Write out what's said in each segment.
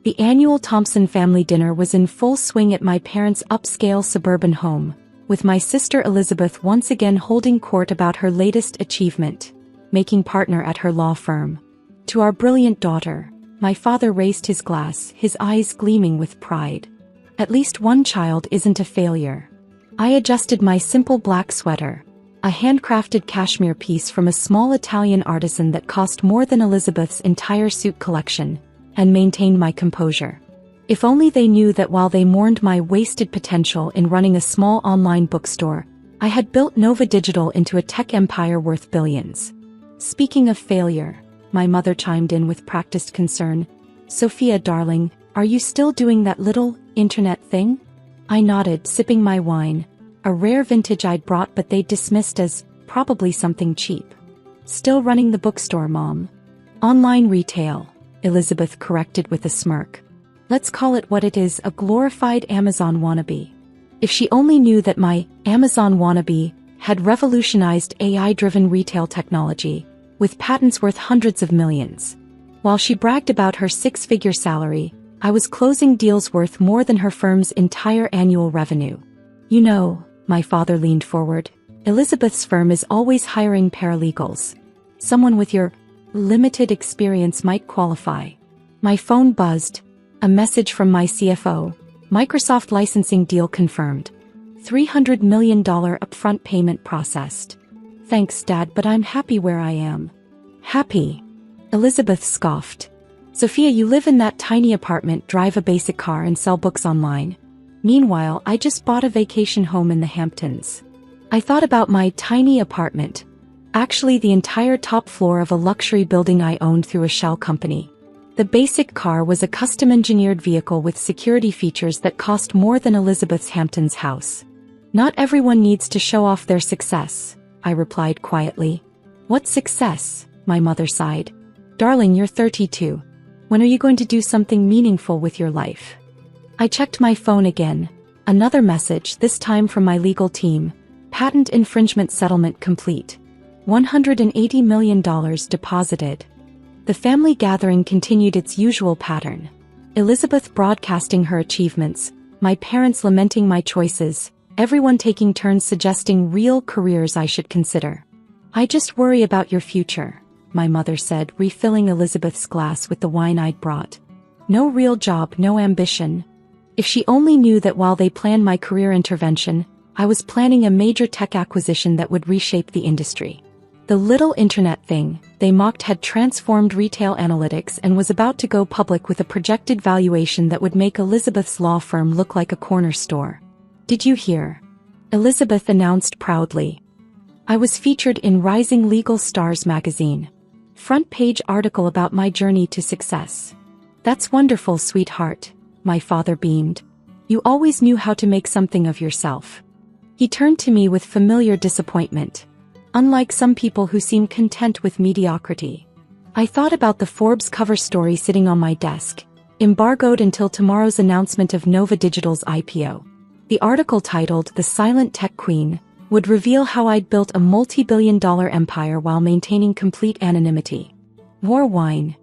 The annual Thompson family dinner was in full swing at my parents' upscale suburban home, with my sister Elizabeth once again holding court about her latest achievement, making partner at her law firm. To our brilliant daughter, my father raised his glass, his eyes gleaming with pride. At least one child isn't a failure. I adjusted my simple black sweater, a handcrafted cashmere piece from a small Italian artisan that cost more than Elizabeth's entire suit collection, and maintained my composure. If only they knew that while they mourned my wasted potential in running a small online bookstore, I had built Nova Digital into a tech empire worth billions. Speaking of failure, my mother chimed in with practiced concern. Sophia, darling, are you still doing that little internet thing? I nodded, sipping my wine, a rare vintage I'd brought but they dismissed as probably something cheap. Still running the bookstore, Mom. Online retail, Elizabeth corrected with a smirk. Let's call it what it is, a glorified Amazon wannabe. If she only knew that my Amazon wannabe had revolutionized AI-driven retail technology, with patents worth hundreds of millions. While she bragged about her six-figure salary, I was closing deals worth more than her firm's entire annual revenue. You know, my father leaned forward, Elizabeth's firm is always hiring paralegals. Someone with your limited experience might qualify. My phone buzzed. A message from my CFO. Microsoft licensing deal confirmed. $300 million upfront payment processed. Thanks, Dad, but I'm happy where I am. Happy? Elizabeth scoffed. Sophia, you live in that tiny apartment, drive a basic car and sell books online. Meanwhile, I just bought a vacation home in the Hamptons. I thought about my tiny apartment. Actually, the entire top floor of a luxury building I owned through a shell company. The basic car was a custom-engineered vehicle with security features that cost more than Elizabeth's Hamptons house. Not everyone needs to show off their success, I replied quietly. What success? My mother sighed. Darling, you're 32. When are you going to do something meaningful with your life? I checked my phone again. Another message, this time from my legal team. Patent infringement settlement complete. $180 million deposited. The family gathering continued its usual pattern. Elizabeth broadcasting her achievements, my parents lamenting my choices, everyone taking turns suggesting real careers I should consider. I just worry about your future, my mother said, refilling Elizabeth's glass with the wine I'd brought. No real job, no ambition. If she only knew that while they planned my career intervention, I was planning a major tech acquisition that would reshape the industry. The little internet thing, they mocked, had transformed retail analytics and was about to go public with a projected valuation that would make Elizabeth's law firm look like a corner store. Did you hear? Elizabeth announced proudly. I was featured in Rising Legal Stars magazine. Front page article about my journey to success. That's wonderful, sweetheart, my father beamed. You always knew how to make something of yourself. He turned to me with familiar disappointment. Unlike some people who seem content with mediocrity. I thought about the Forbes cover story sitting on my desk, embargoed until tomorrow's announcement of Nova Digital's IPO. The article titled The Silent Tech Queen would reveal how I'd built a multi-billion-dollar empire while maintaining complete anonymity. More wine?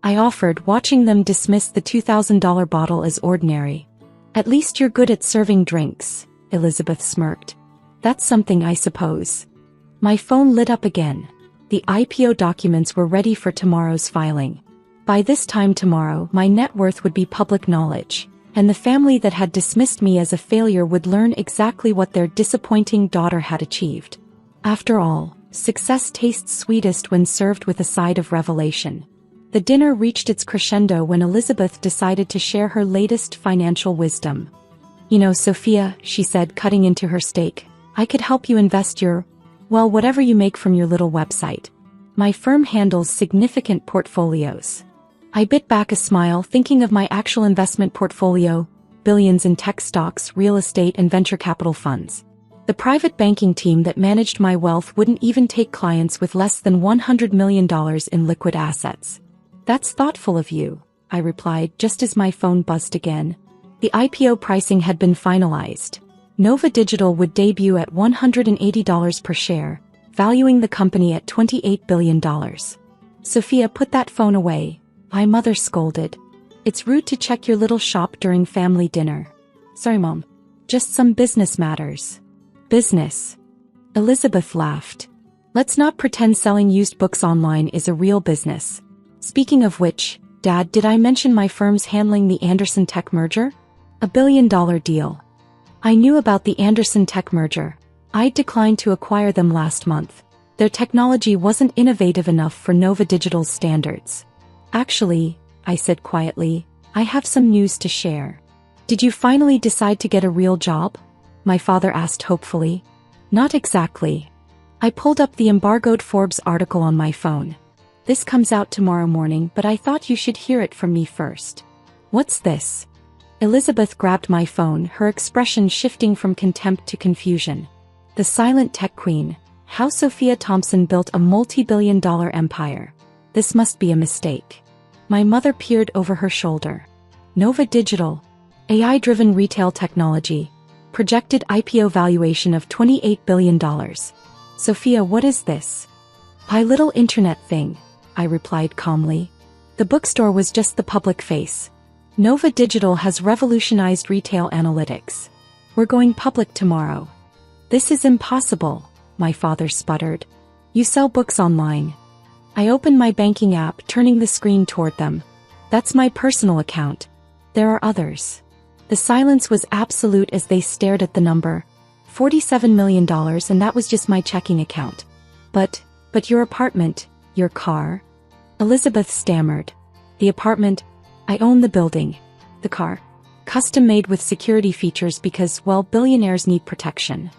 I offered, watching them dismiss the $2,000 bottle as ordinary. At least you're good at serving drinks, Elizabeth smirked. That's something, I suppose. My phone lit up again. The IPO documents were ready for tomorrow's filing. By this time tomorrow, my net worth would be public knowledge, and the family that had dismissed me as a failure would learn exactly what their disappointing daughter had achieved. After all, success tastes sweetest when served with a side of revelation. The dinner reached its crescendo when Elizabeth decided to share her latest financial wisdom. You know, Sophia, she said, cutting into her steak, I could help you invest whatever you make from your little website. My firm handles significant portfolios. I bit back a smile, thinking of my actual investment portfolio, billions in tech stocks, real estate, and venture capital funds. The private banking team that managed my wealth wouldn't even take clients with less than $100 million in liquid assets. That's thoughtful of you, I replied, just as my phone buzzed again. The IPO pricing had been finalized. Nova Digital would debut at $180 per share, valuing the company at $28 billion. Sophia, put that phone away, my mother scolded. It's rude to check your little shop during family dinner. Sorry, Mom. Just some business matters. Business? Elizabeth laughed. Let's not pretend selling used books online is a real business. Speaking of which, Dad, did I mention my firm's handling the Anderson Tech merger? $1 billion deal. I knew about the Anderson Tech merger. I declined to acquire them last month. Their technology wasn't innovative enough for Nova Digital's standards. Actually, I said quietly, I have some news to share. Did you finally decide to get a real job? My father asked hopefully. Not exactly. I pulled up the embargoed Forbes article on my phone. This comes out tomorrow morning, but I thought you should hear it from me first. What's this? Elizabeth grabbed my phone, her expression shifting from contempt to confusion. The silent tech queen, how Sophia Thompson built a multi-billion-dollar empire. This must be a mistake. My mother peered over her shoulder. Nova Digital, AI-driven retail technology, projected IPO valuation of $28 billion. Sophia, what is this? My little internet thing, I replied calmly. The bookstore was just the public face. Nova Digital has revolutionized retail analytics. We're going public tomorrow. This is impossible, my father sputtered. You sell books online. I opened my banking app, turning the screen toward them. That's my personal account. There are others. The silence was absolute as they stared at the number. $47 million, and that was just my checking account. But your apartment, your car? Elizabeth stammered. The apartment, I own the building. The car, custom made with security features because, well, billionaires need protection.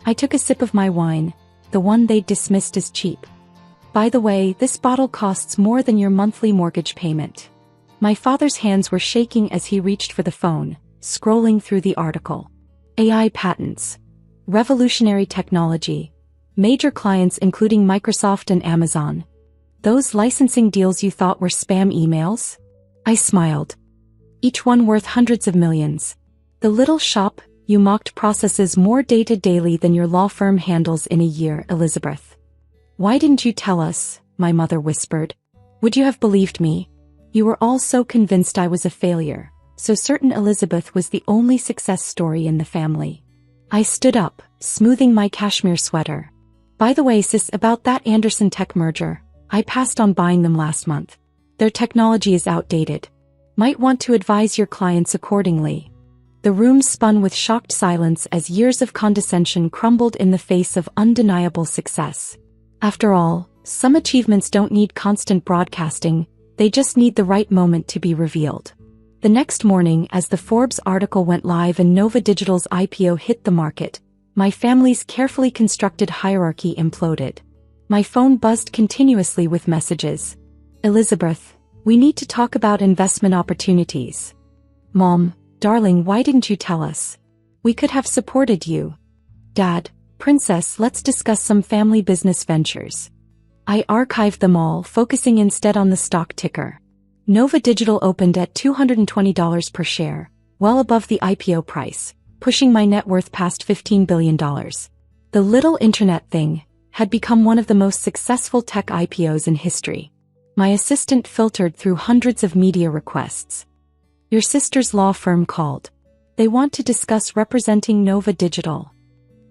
I took a sip of my wine, the one they'd dismissed as cheap. By the way, this bottle costs more than your monthly mortgage payment. My father's hands were shaking as he reached for the phone, scrolling through the article. AI patents. Revolutionary technology. Major clients including Microsoft and Amazon. Those licensing deals you thought were spam emails? I smiled. Each one worth hundreds of millions. The little shop, you mocked, processes more data daily than your law firm handles in a year, Elizabeth. Why didn't you tell us? My mother whispered. Would you have believed me? You were all so convinced I was a failure, so certain Elizabeth was the only success story in the family. I stood up, smoothing my cashmere sweater. By the way, sis, about that Anderson Tech merger, I passed on buying them last month. Their technology is outdated. Might want to advise your clients accordingly. The room spun with shocked silence as years of condescension crumbled in the face of undeniable success. After all, some achievements don't need constant broadcasting, they just need the right moment to be revealed. The next morning, as the Forbes article went live and Nova Digital's IPO hit the market, my family's carefully constructed hierarchy imploded. My phone buzzed continuously with messages. Elizabeth, we need to talk about investment opportunities. Mom, darling, why didn't you tell us? We could have supported you. Dad, Princess, let's discuss some family business ventures. I archived them all, focusing instead on the stock ticker. Nova Digital opened at $220 per share, well above the IPO price, pushing my net worth past $15 billion. The little internet thing had become one of the most successful tech IPOs in history. My assistant filtered through hundreds of media requests. Your sister's law firm called. They want to discuss representing Nova Digital.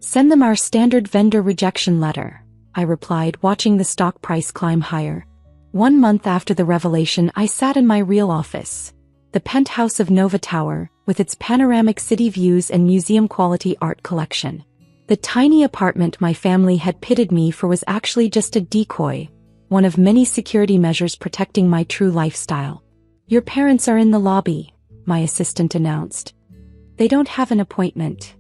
Send them our standard vendor rejection letter, I replied, watching the stock price climb higher. 1 month after the revelation, I sat in my real office. The penthouse of Nova Tower, with its panoramic city views and museum-quality art collection. The tiny apartment my family had pitted me for was actually just a decoy, one of many security measures protecting my true lifestyle. Your parents are in the lobby, my assistant announced. They don't have an appointment.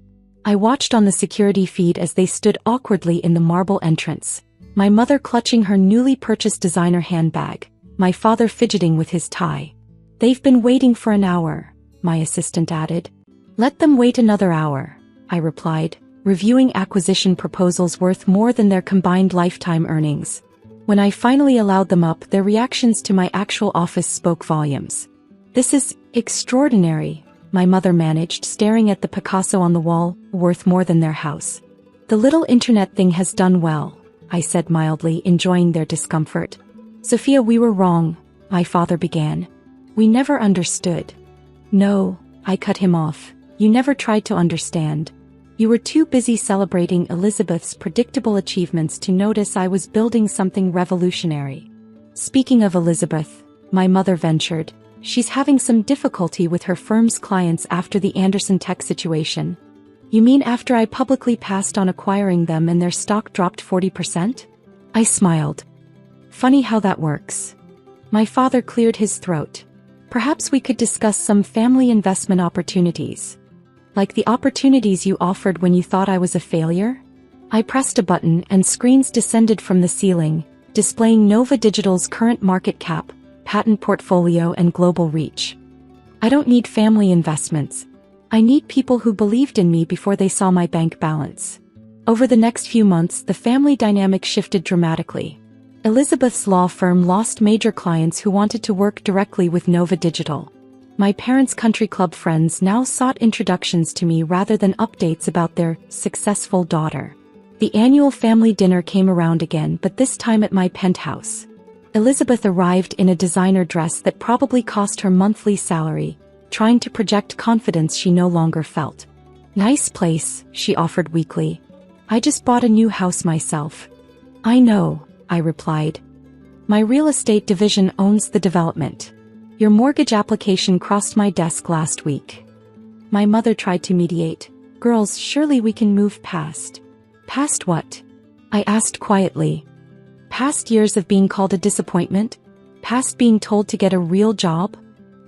I watched on the security feed as they stood awkwardly in the marble entrance, my mother clutching her newly purchased designer handbag, my father fidgeting with his tie. They've been waiting for an hour, my assistant added. Let them wait another hour, I replied, reviewing acquisition proposals worth more than their combined lifetime earnings. When I finally allowed them up, their reactions to my actual office spoke volumes. This is extraordinary, my mother managed, staring at the Picasso on the wall, worth more than their house. The little internet thing has done well, I said mildly, enjoying their discomfort. Sophia, we were wrong, my father began. We never understood. No, I cut him off. You never tried to understand. You were too busy celebrating Elizabeth's predictable achievements to notice I was building something revolutionary. Speaking of Elizabeth, my mother ventured, she's having some difficulty with her firm's clients after the Anderson Tech situation. You mean after I publicly passed on acquiring them and their stock dropped 40%? I smiled. Funny how that works. My father cleared his throat. Perhaps we could discuss some family investment opportunities. Like the opportunities you offered when you thought I was a failure? I pressed a button and screens descended from the ceiling, displaying Nova Digital's current market cap, patent portfolio and global reach. I don't need family investments. I need people who believed in me before they saw my bank balance. Over the next few months, the family dynamic shifted dramatically. Elizabeth's law firm lost major clients who wanted to work directly with Nova Digital. My parents' country club friends now sought introductions to me rather than updates about their successful daughter. The annual family dinner came around again, but this time at my penthouse. Elizabeth arrived in a designer dress that probably cost her monthly salary, trying to project confidence she no longer felt. Nice place, she offered weakly. I just bought a new house myself. I know, I replied. My real estate division owns the development. Your mortgage application crossed my desk last week. My mother tried to mediate. Girls, surely we can move past. Past what? I asked quietly. Past years of being called a disappointment? Past being told to get a real job?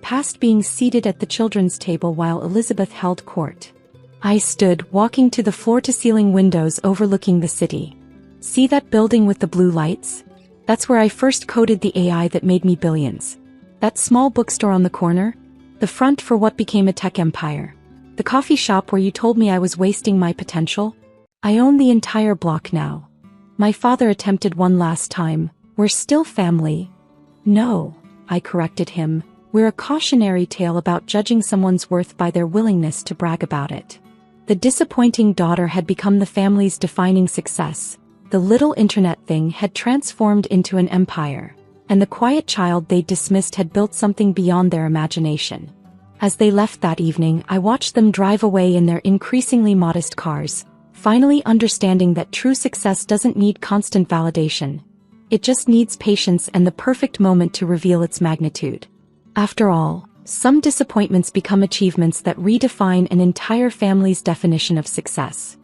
Past being seated at the children's table while Elizabeth held court. I stood, walking to the floor-to-ceiling windows overlooking the city. See that building with the blue lights? That's where I first coded the AI that made me billions. That small bookstore on the corner? The front for what became a tech empire. The coffee shop where you told me I was wasting my potential? I own the entire block now. My father attempted one last time. We're still family. No, I corrected him. We're a cautionary tale about judging someone's worth by their willingness to brag about it. The disappointing daughter had become the family's defining success. The little internet thing had transformed into an empire. And the quiet child they dismissed had built something beyond their imagination. As they left that evening, I watched them drive away in their increasingly modest cars, finally understanding that true success doesn't need constant validation. It just needs patience and the perfect moment to reveal its magnitude. After all, some disappointments become achievements that redefine an entire family's definition of success.